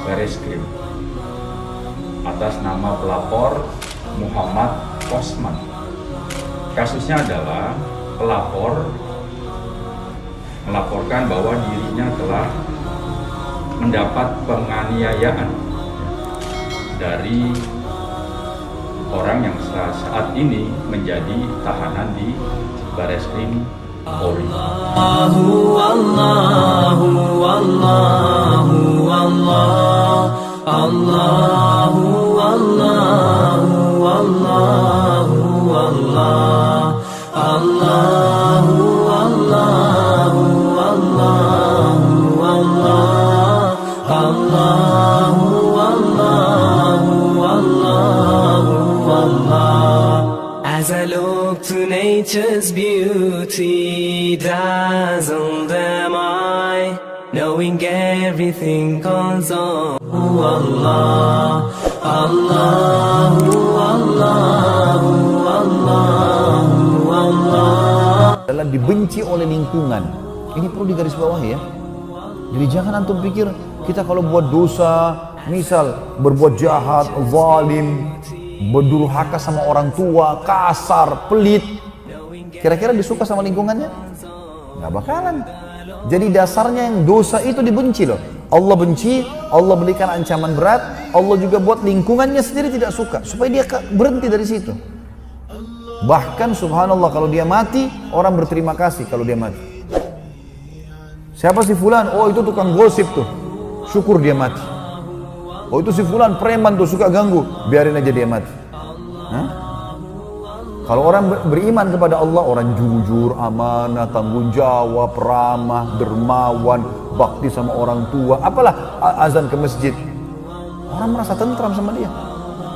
Bareskrim atas nama pelapor Muhammad Kosman. Kasusnya adalah pelapor melaporkan bahwa dirinya telah mendapat penganiayaan dari orang yang saat ini menjadi tahanan di Bareskrim Polri. Allahu Allahu Allahu Allah Allahu Allahu Allahu Allah Allahu Allahu Allahu Allah Allahu Allahu Allahu Allah. As I look to nature's beauty, dazzled am I, knowing everything comes on. Allah, Allahu, Allahu, Allahu, Allah. Adalah dibenci oleh lingkungan. Ini perlu digarisbawahi ya. Jadi jangan antum pikir kita kalau buat dosa, misal berbuat jahat, zalim, berdurhaka sama orang tua, kasar, pelit, kira-kira disuka sama lingkungannya? Nggak bakalan. Jadi dasarnya yang dosa itu dibenci loh. Allah benci, Allah berikan ancaman berat, Allah juga buat lingkungannya sendiri tidak suka, supaya dia berhenti dari situ. Bahkan subhanallah kalau dia mati, orang berterima kasih kalau dia mati. Siapa si fulan? Oh itu tukang gosip tuh, syukur dia mati. Oh itu si fulan preman tuh suka ganggu, biarin aja dia mati. Hah? Kalau orang beriman kepada Allah, orang jujur, amanah, tanggung jawab, ramah, dermawan, bakti sama orang tua, apalah azan ke masjid, orang merasa tentram sama dia.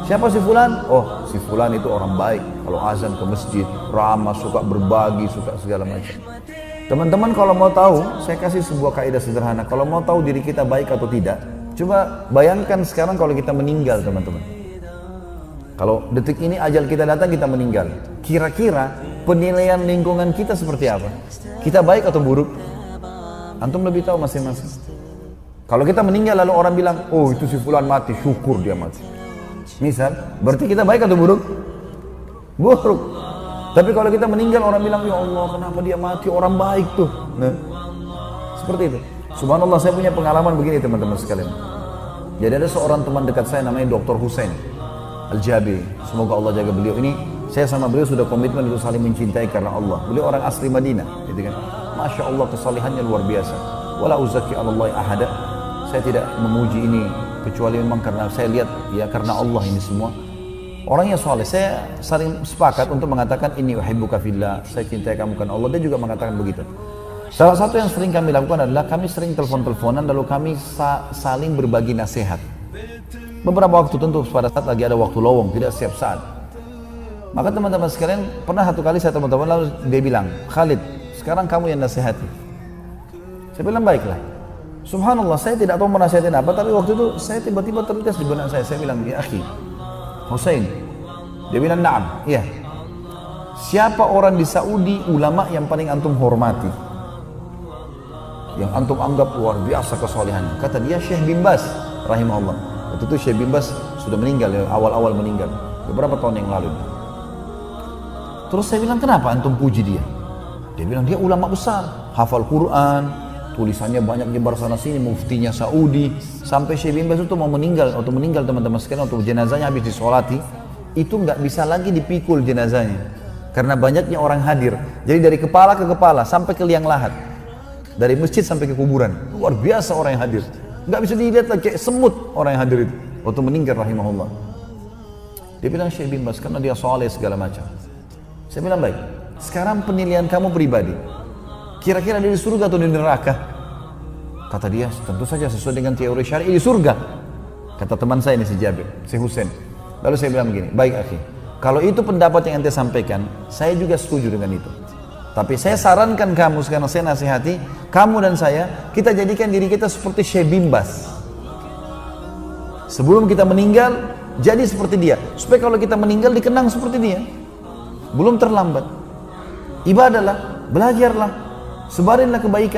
Siapa si fulan? Oh si fulan itu orang baik, kalau azan ke masjid, ramah, suka berbagi, suka segala macam. Teman-teman kalau mau tahu, saya kasih sebuah kaidah sederhana. Kalau mau tahu diri kita baik atau tidak, coba bayangkan sekarang kalau kita meninggal teman-teman. Kalau detik ini ajal kita datang, kita meninggal. Kira-kira penilaian lingkungan kita seperti apa? Kita baik atau buruk? Antum lebih tahu masing-masing. Kalau kita meninggal lalu orang bilang, oh itu si fulan mati, syukur dia mati. Misal, berarti kita baik atau buruk? Buruk. Tapi kalau kita meninggal orang bilang, ya Allah kenapa dia mati, orang baik tuh. Nah, seperti itu. Subhanallah saya punya pengalaman begini teman-teman sekalian. Jadi ada seorang teman dekat saya namanya Dr. Hussein Al-Jabi. Semoga Allah jaga beliau. Ini saya sama beliau sudah komitmen untuk saling mencintai karena Allah. Beliau orang asli Madinah, gitu kan. Masya Allah kesalihannya luar biasa. Wala uzaki alallahi ahada. Saya tidak memuji ini kecuali memang karena saya lihat ya karena Allah ini semua. Orangnya soleh. Saya saling sepakat untuk mengatakan ini uhibbuka fillah. Saya cintai kamu karena Allah. Dia juga mengatakan begitu. Salah satu yang sering kami lakukan adalah kami sering telepon-teleponan lalu kami saling berbagi nasihat. Beberapa waktu tentu pada saat lagi ada waktu lowong, tidak setiap saat. Maka teman-teman sekalian, pernah satu kali saya teman-teman lalu dia bilang, Khalid, sekarang kamu yang nasihati. Saya bilang baiklah. Subhanallah, saya tidak tahu menasihatin apa, tapi waktu itu saya tiba-tiba terlintas di benak saya bilang, ya akhi, Hussein. Dia bilang, na'am, iya. Siapa orang di Saudi ulama yang paling antum hormati? Yang antum anggap luar biasa kesolehannya? Kata dia Syekh bin Baz rahimahullah. Waktu itu Syekh bin Baz sudah meninggal, ya, awal-awal meninggal, beberapa tahun yang lalu. Terus saya bilang, kenapa antum puji dia? Dia bilang, dia ulama besar, hafal Quran, tulisannya banyak nyebar sana sini, muftinya Saudi. Sampai Syekh bin Baz itu mau meninggal, waktu meninggal teman-teman sekalian, waktu jenazahnya habis disolati, itu nggak bisa lagi dipikul jenazahnya, karena banyaknya orang hadir. Jadi dari kepala ke kepala, sampai ke liang lahat, dari masjid sampai ke kuburan, luar biasa orang yang hadir. Nggak bisa dilihat lagi, kayak semut orang yang hadir itu waktu meninggal rahimahullah. Dia bilang Syekh bin Baz karena dia soleh segala macam. Saya bilang baik, sekarang penilaian kamu pribadi, kira-kira dia di surga atau di neraka? Kata dia, tentu saja sesuai dengan teori syar'i di surga. Kata teman saya ini si Jabir, si Hussein. Lalu saya bilang begini, baik akhi, kalau itu pendapat yang ente sampaikan, saya juga setuju dengan itu. Tapi saya sarankan kamu, sekarang saya nasihati, kamu dan saya, kita jadikan diri kita seperti Syekh Bimbas. Sebelum kita meninggal, jadi seperti dia. Supaya kalau kita meninggal, dikenang seperti dia. Belum terlambat. Ibadahlah, belajarlah, sebarinlah kebaikan.